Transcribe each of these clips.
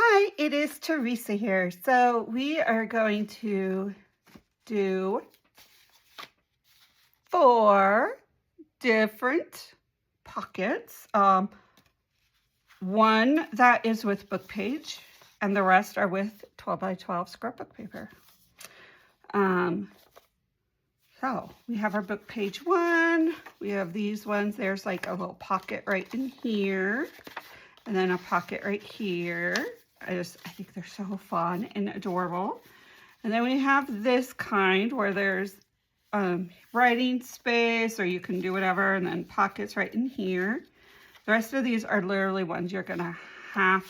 Hi, it is Teresa here. So we are going to do 4 different pockets. One that is with book page and the rest are with 12 by 12 scrapbook paper. So we have our book page 1. We have these ones. There's like a little pocket right in here and then a pocket right here. I think they're so fun and adorable. And then we have this kind where there's writing space, or you can do whatever, and then pockets right in here. The rest of these are literally ones you're gonna have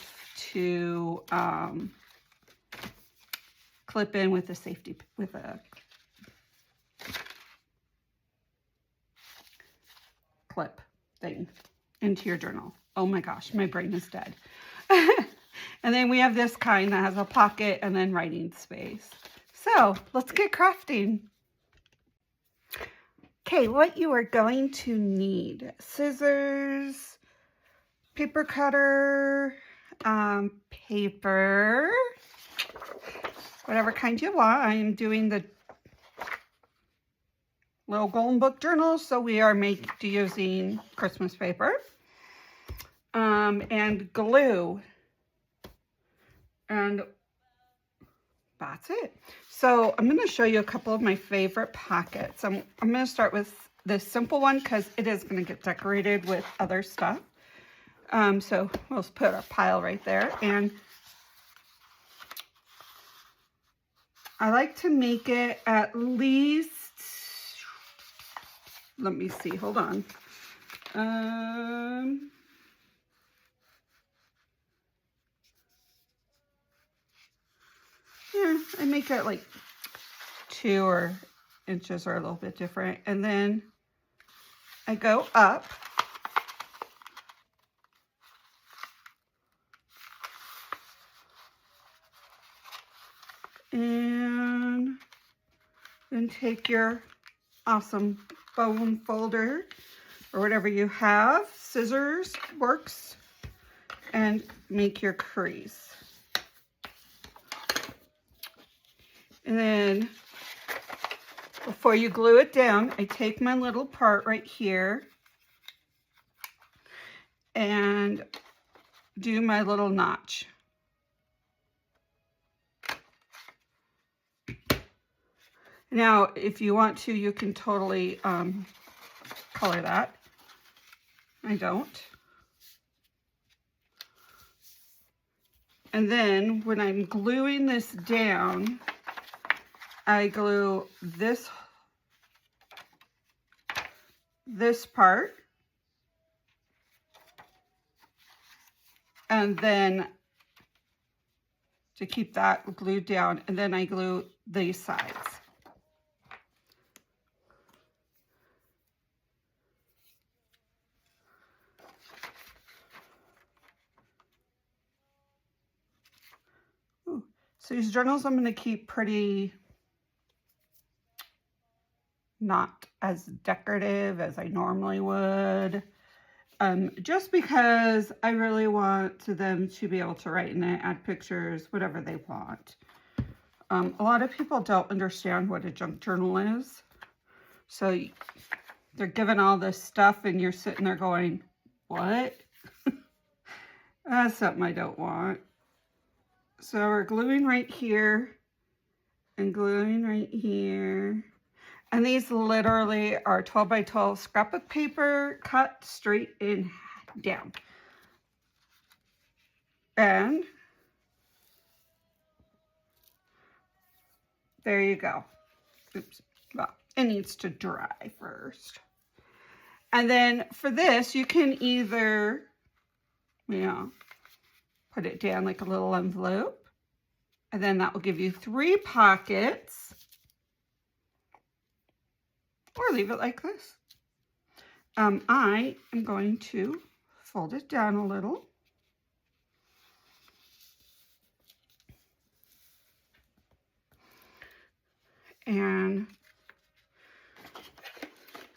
to clip in with a clip thing into your journal. Oh my gosh, my brain is dead. And then we have this kind that has a pocket and then writing space. So let's get crafting. Okay, what you are going to need: scissors, paper cutter, paper, whatever kind you want. I am doing the little golden book journals, so we are using Christmas paper, and glue. And that's it. So I'm going to show you a couple of my favorite pockets. I'm going to start with this simple one because it is going to get decorated with other stuff. So we'll just put a pile right there. And I like to make it at least, let me see, hold on. Yeah, I make it like 2 inches or a little bit different. And then I go up. And then take your awesome bone folder or whatever you have, scissors works, and make your crease. And then before you glue it down, I take my little part right here and do my little notch. Now, if you want to, you can totally color that. I don't. And then when I'm gluing this down, I glue this part, and then to keep that glued down, and then I glue these sides. Ooh. So these journals I'm going to keep pretty not as decorative as I normally would, just because I really want them to be able to write in it, add pictures, whatever they want. A lot of people don't understand what a junk journal is, so they're given all this stuff and you're sitting there going, what? That's something I don't want. So we're gluing right here and gluing right here. And these literally are 12 by 12 scrapbook paper cut straight in down. And there you go. Oops. Well, it needs to dry first. And then for this, you can either, put it down like a little envelope. And then that will give you 3 pockets. Or leave it like this. I am going to fold it down a little. And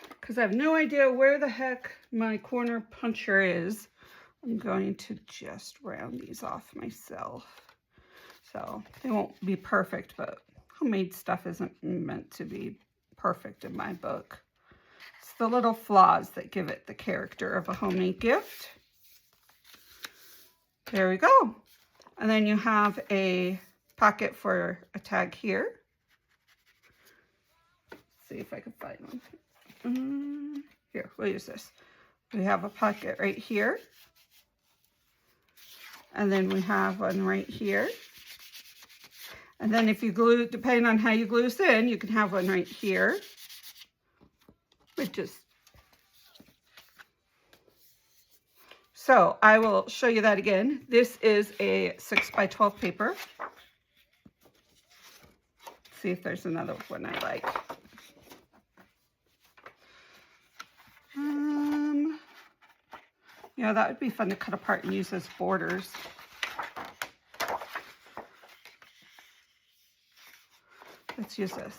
because I have no idea where the heck my corner puncher is, I'm going to just round these off myself. So they won't be perfect, but homemade stuff isn't meant to be perfect in my book. It's the little flaws that give it the character of a homemade gift. There we go. And then you have a pocket for a tag here. Let's see if I can find one. Here, we'll use this. We have a pocket right here. And then we have one right here. And then if you glue, depending on how you glue this in, you can have one right here, which is, so I will show you that again. This is a 6 by 12 paper. See if there's another one I like. Yeah, that would be fun to cut apart and use as borders. Let's use this.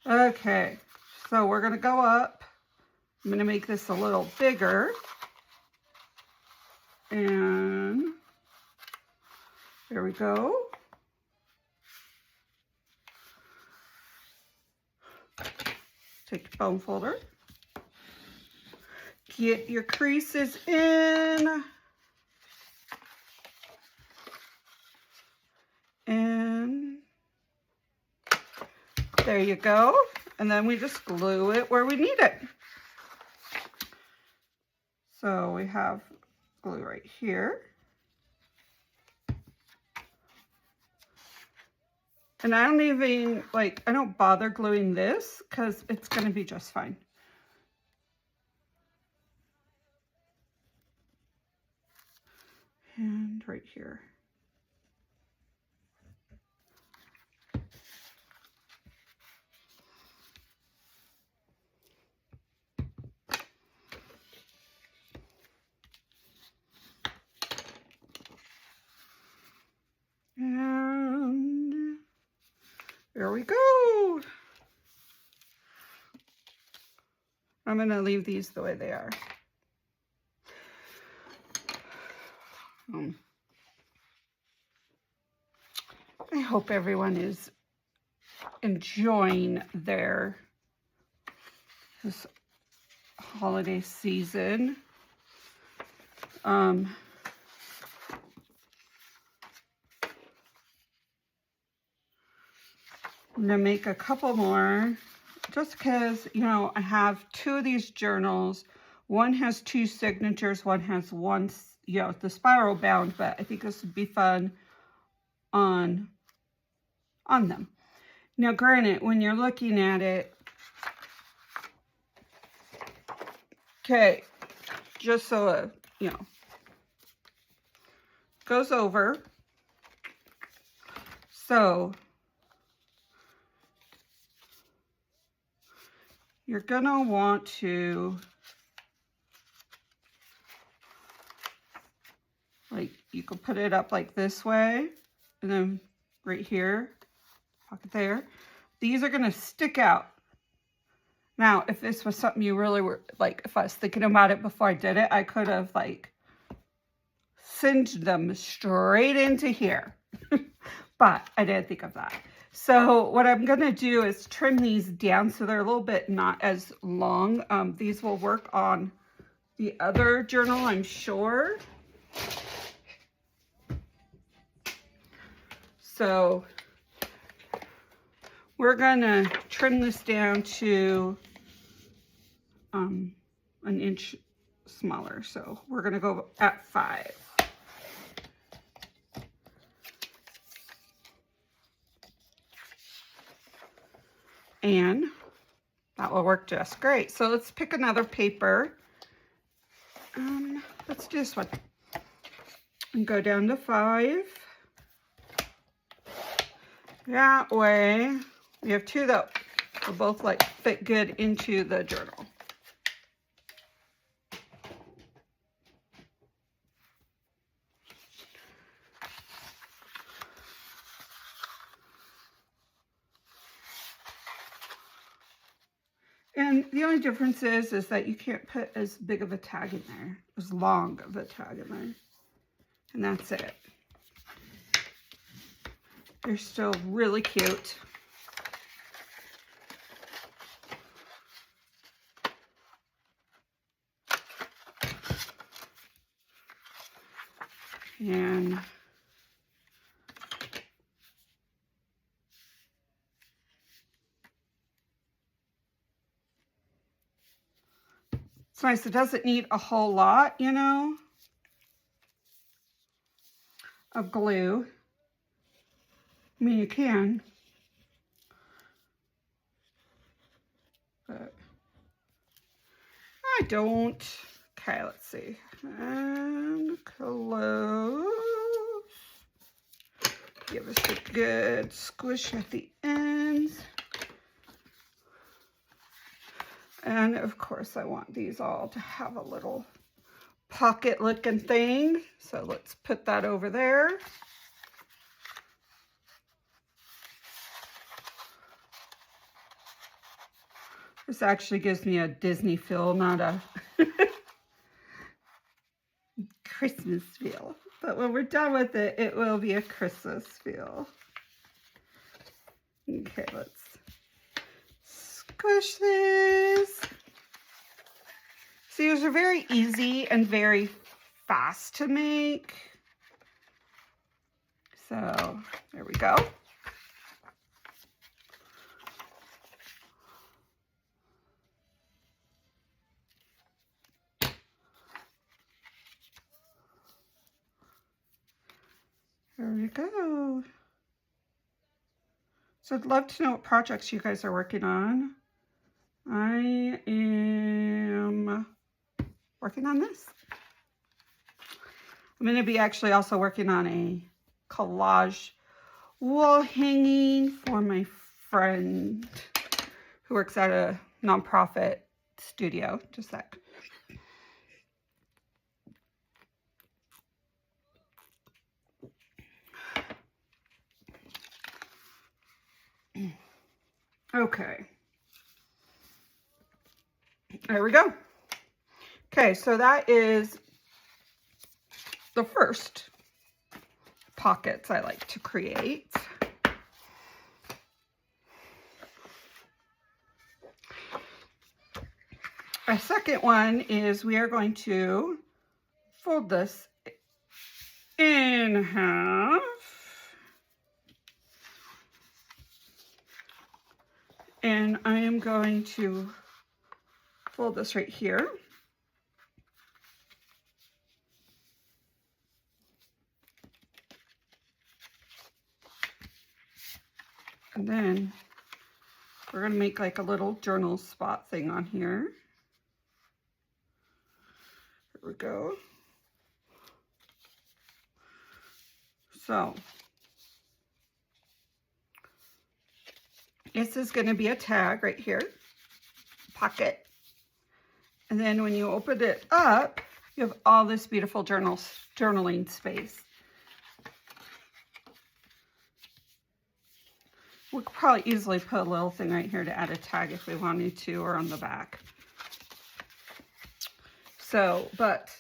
Okay, so we're going to go up. I'm going to make this a little bigger. And there we go. Take your bone folder. Get your creases in. And there you go. And then we just glue it where we need it. So we have glue right here. And I don't even, I don't bother gluing this because it's going to be just fine. And right here. And there we go. I'm going to leave these the way they are. I hope everyone is enjoying this holiday season. I'm gonna make a couple more just because, I have 2 of these journals. One has 2 signatures, one has one, the spiral bound, but I think this would be fun on them. Now, granted, when you're looking at it, okay, just so, goes over. So, you're gonna want to, you can put it up like this way, and then right here, pocket there. These are gonna stick out. Now, if this was something you really were, if I was thinking about it before I did it, I could have, singed them straight into here. But I didn't think of that. So what I'm going to do is trim these down so they're a little bit not as long. These will work on the other journal, I'm sure. So we're going to trim this down to an inch smaller. So we're going to go at 5. And that will work just great. So let's pick another paper. Let's do this one. And go down to 5. That way, we have 2 that will both fit good into the journal. And the only difference is that you can't put as big of a tag in there, as long of a tag in there. And that's it. They're still really cute. And it's nice. It doesn't need a whole lot, you know, of glue. I mean, you can, but I don't. Okay, let's see. And close. Give us a good squish at the ends. And of course, I want these all to have a little pocket looking thing. So let's put that over there. This actually gives me a Disney feel, not a Christmas feel. But when we're done with it, it will be a Christmas feel. Okay, let's squish this. See, these are very easy and very fast to make. So there we go. There we go. So I'd love to know what projects you guys are working on. I am working on this. I'm going to be actually also working on a collage wall hanging for my friend who works at a nonprofit studio. Just a sec. Okay. There we go. Okay, so that is the first pockets I like to create. Our second one is we are going to fold this in half. And I am going to fold this right here. And then we're going to make like a little journal spot thing on here. There we go. So this is going to be a tag right here, pocket. And then when you open it up, you have all this beautiful journaling space. We could probably easily put a little thing right here to add a tag if we wanted to, or on the back. So, but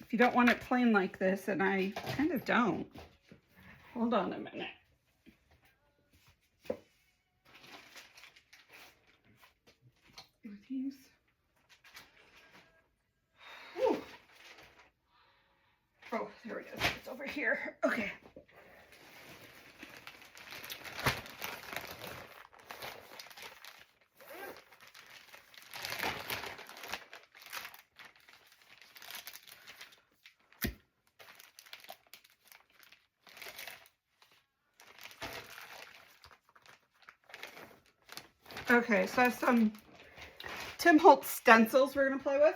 if you don't want it plain like this, and I kind of don't, hold on a minute. These. Ooh. Oh, there it is. It's over here. Okay. Okay, so I have some Tim Holtz stencils we're going to play with.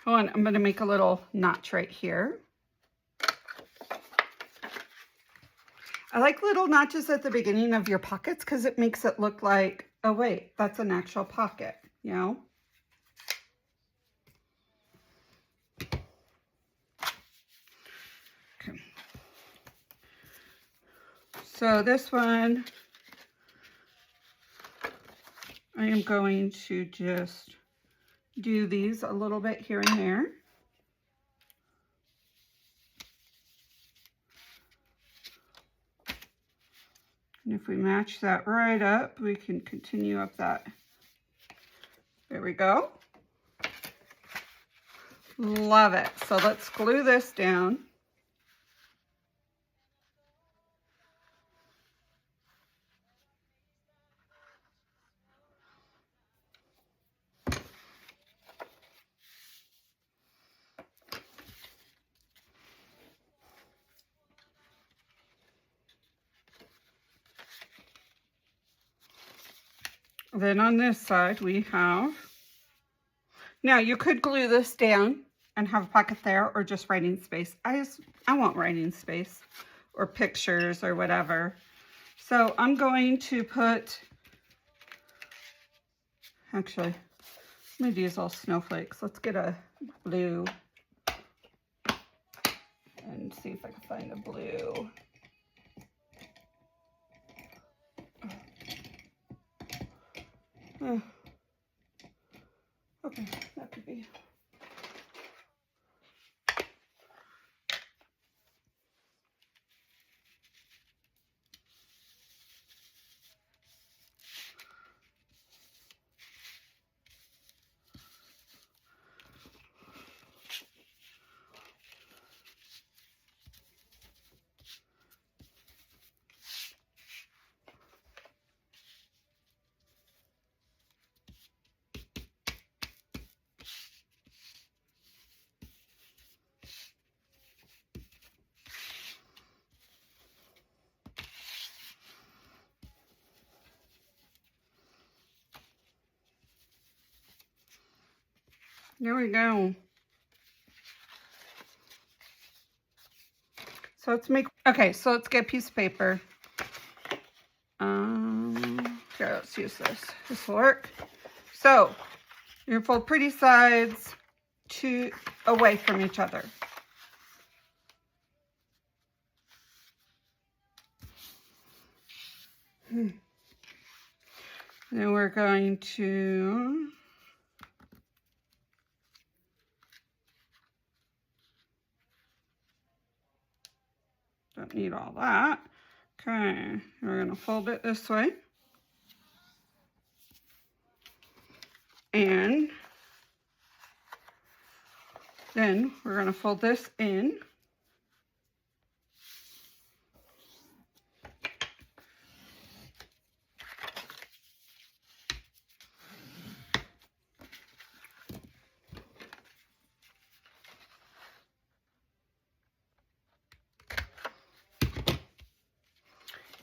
Hold on, I'm going to make a little notch right here. I like little notches at the beginning of your pockets because it makes it look like, oh wait, that's an actual pocket, you know? Okay. So this one, I am going to just do these a little bit here and there. And if we match that right up, we can continue up that. There we go. Love it. So let's glue this down. Then on this side we have, now you could glue this down and have a pocket there or just writing space. I want writing space or pictures or whatever. So I'm going to put, actually, I'm going to use all snowflakes. Let's get a blue and see if I can find a blue. Okay, that could be. There we go. So let's make, okay, so let's get a piece of paper. Here, let's use this. This will work. So you fold pretty sides away from each other. Then we're going to don't need all that. Okay, we're going to fold it this way. And then we're going to fold this in.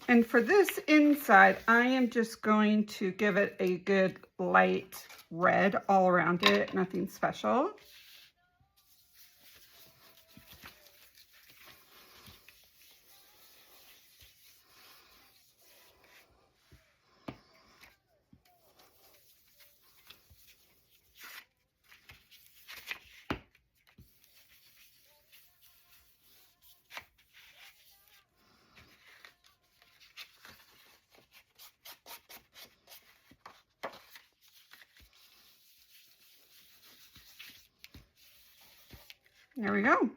And for this inside, I am just going to give it a good light red all around it, nothing special. There we go.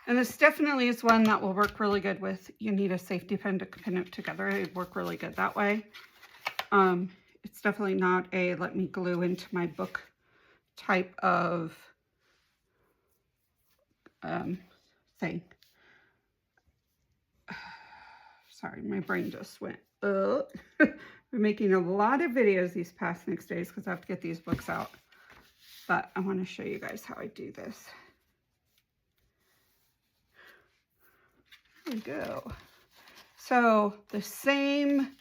And this definitely is one that will work really good with, you need a safety pin to pin it together. It would work really good that way. It's definitely not a let me glue into my book type of thing. Sorry, my brain just went, ugh. We're making a lot of videos these past 6 days because I have to get these books out. But I want to show you guys how I do this. There we go. So the same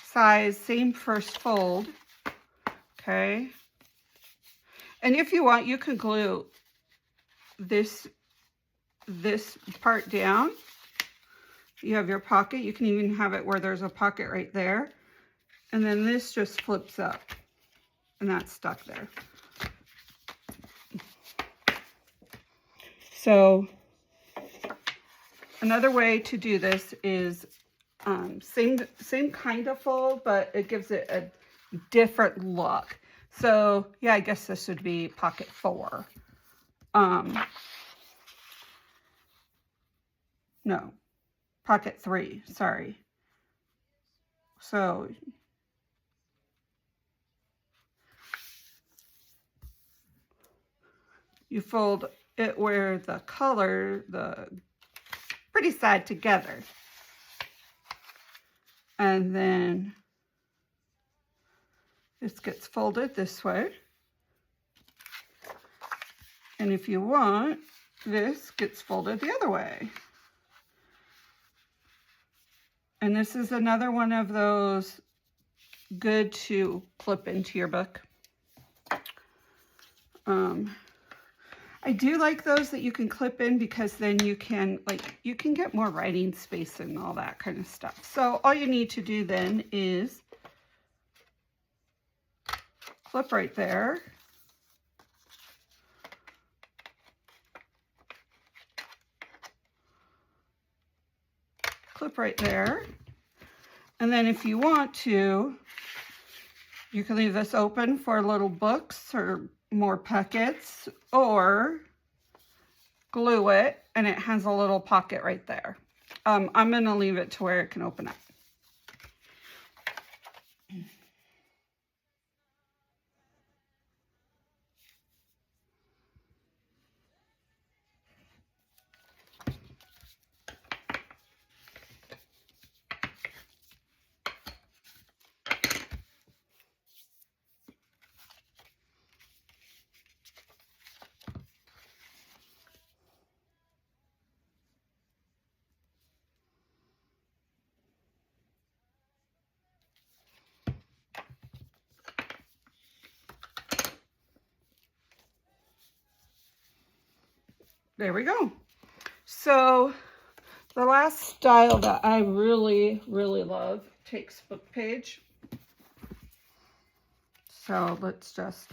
size, same first fold, okay? And if you want, you can glue this part down. You have your pocket. You can even have it where there's a pocket right there. And then this just flips up and that's stuck there. So another way to do this is same kind of fold, but it gives it a different look. So yeah, I guess this would be pocket 4. No, pocket 3, sorry. So you fold it where the pretty side together. And then this gets folded this way. And if you want, this gets folded the other way. And this is another one of those good to clip into your book. I do like those that you can clip in because then you can get more writing space and all that kind of stuff. So all you need to do then is clip right there. Clip right there. And then if you want to, you can leave this open for little books or more pockets, or glue it and it has a little pocket right there. I'm going to leave it to where it can open up. There we go. So the last style that I really, really love takes book page. So let's just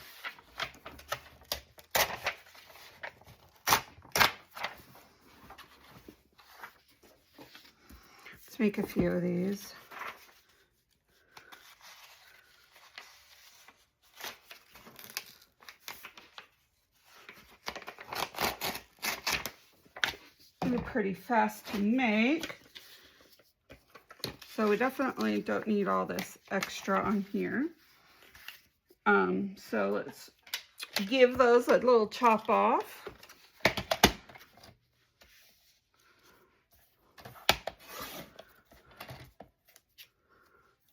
make a few of these. They're pretty fast to make. So we definitely don't need all this extra on here. So let's give those a little chop off.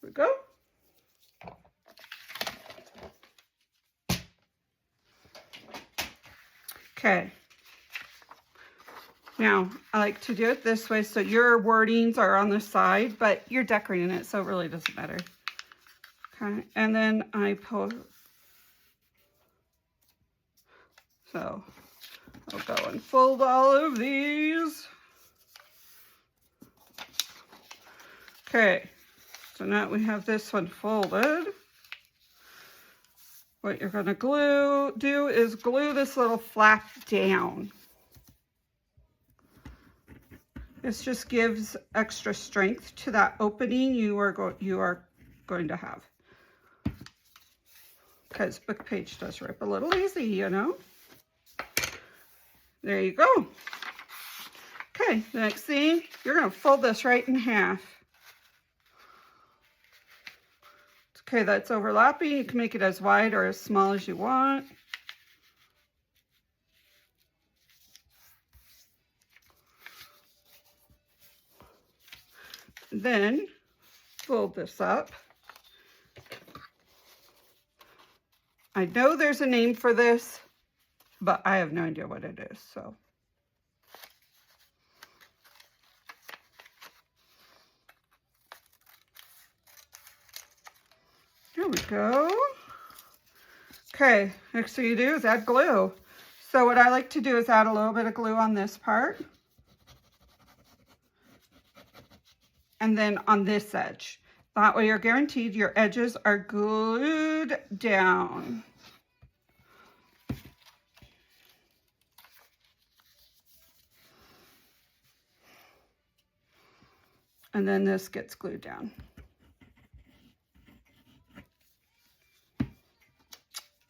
There we go. Okay. Now, I like to do it this way, so your wordings are on the side, but you're decorating it, so it really doesn't matter. Okay, and then I pull. So, I'll go and fold all of these. Okay, so now we have this one folded. What you're going to do is glue this little flap down. This just gives extra strength to that opening you are going to have. Because book page does rip a little easy, you know. There you go. Okay, the next thing, you're going to fold this right in half. Okay, that's overlapping. You can make it as wide or as small as you want. Then fold this up. I know there's a name for this, but I have no idea what it is, so. There we go. Okay, next thing you do is add glue. So what I like to do is add a little bit of glue on this part. And then on this edge. That way you're guaranteed your edges are glued down. And then this gets glued down.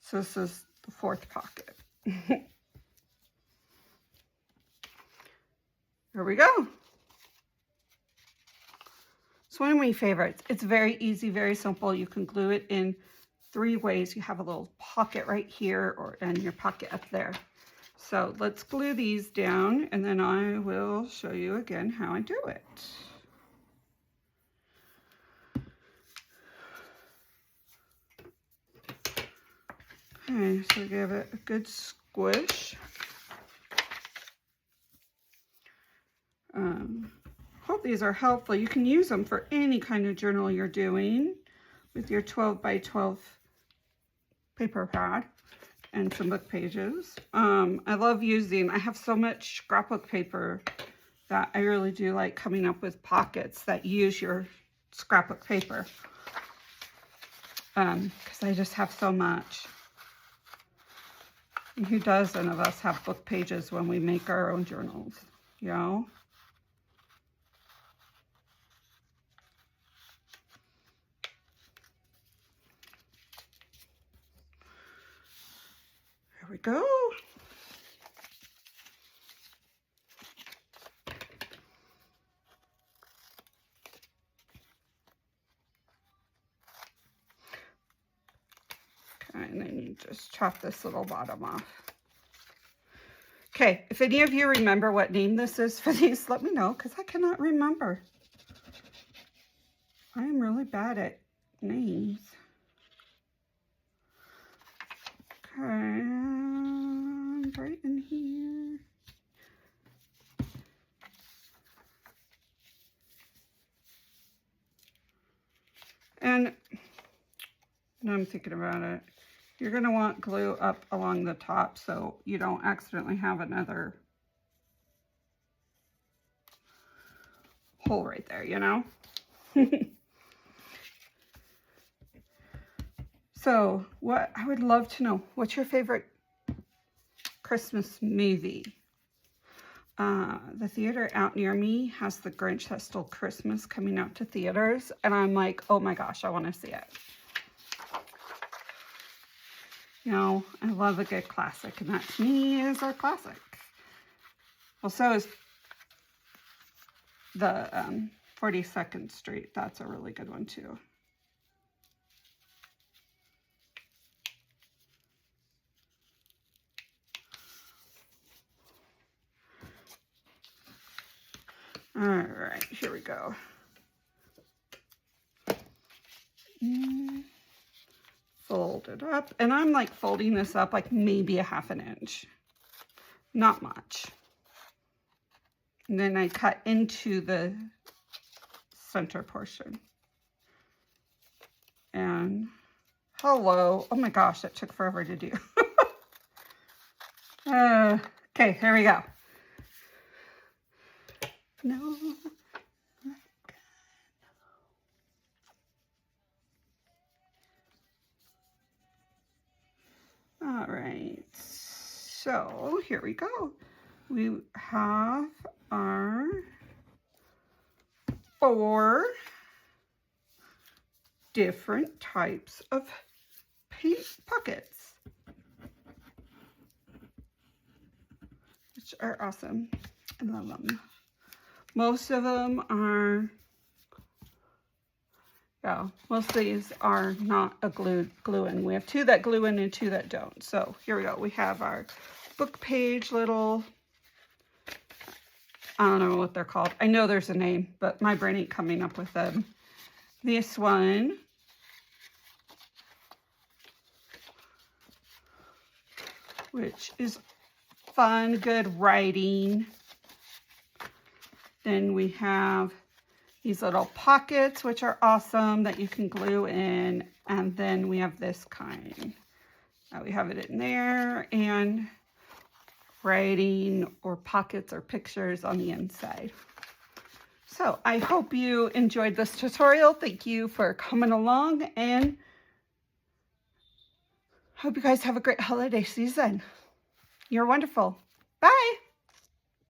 So this is the fourth pocket. Here we go. It's one of my favorites. It's very easy, very simple. You can glue it in 3 ways. You have a little pocket right here and your pocket up there. So let's glue these down and then I will show you again how I do it. Okay, so give it a good squish. Hope these are helpful. You can use them for any kind of journal you're doing with your 12 by 12 paper pad and some book pages. I love using, I have so much scrapbook paper that I really do like coming up with pockets that use your scrapbook paper. Because I just have so much. And who doesn't of us have book pages when we make our own journals, you know? There we go. Okay, and then you just chop this little bottom off. Okay, if any of you remember what name this is for these, let me know, because I cannot remember. I am really bad at names. Okay, right in here. And now I'm thinking about it. You're going to want glue up along the top so you don't accidentally have another hole right there, you know? So, what I would love to know, what's your favorite Christmas movie? The theater out near me has The Grinch That Stole Christmas coming out to theaters, and I'm like, oh my gosh, I want to see it. You know, I love a good classic, and that to me is our classic. Well, so is the 42nd Street. That's a really good one too. All right, here we go. Fold it up, and I'm like folding this up like maybe a ½ inch, not much. And then I cut into the center portion. And hello, oh my gosh, that took forever to do. Okay, here we go. No. All right, so here we go. We have our 4 different types of pockets, which are awesome. I love them. Most of them are, yeah, most of these are not a glue in. We have 2 that glue in and 2 that don't. So here we go. We have our book page little, I don't know what they're called. I know there's a name, but my brain ain't coming up with them. This one, which is fun, good writing. Then we have these little pockets, which are awesome, that you can glue in. And then we have this kind. We have it in there. And writing or pockets or pictures on the inside. So I hope you enjoyed this tutorial. Thank you for coming along, and hope you guys have a great holiday season. You're wonderful. Bye.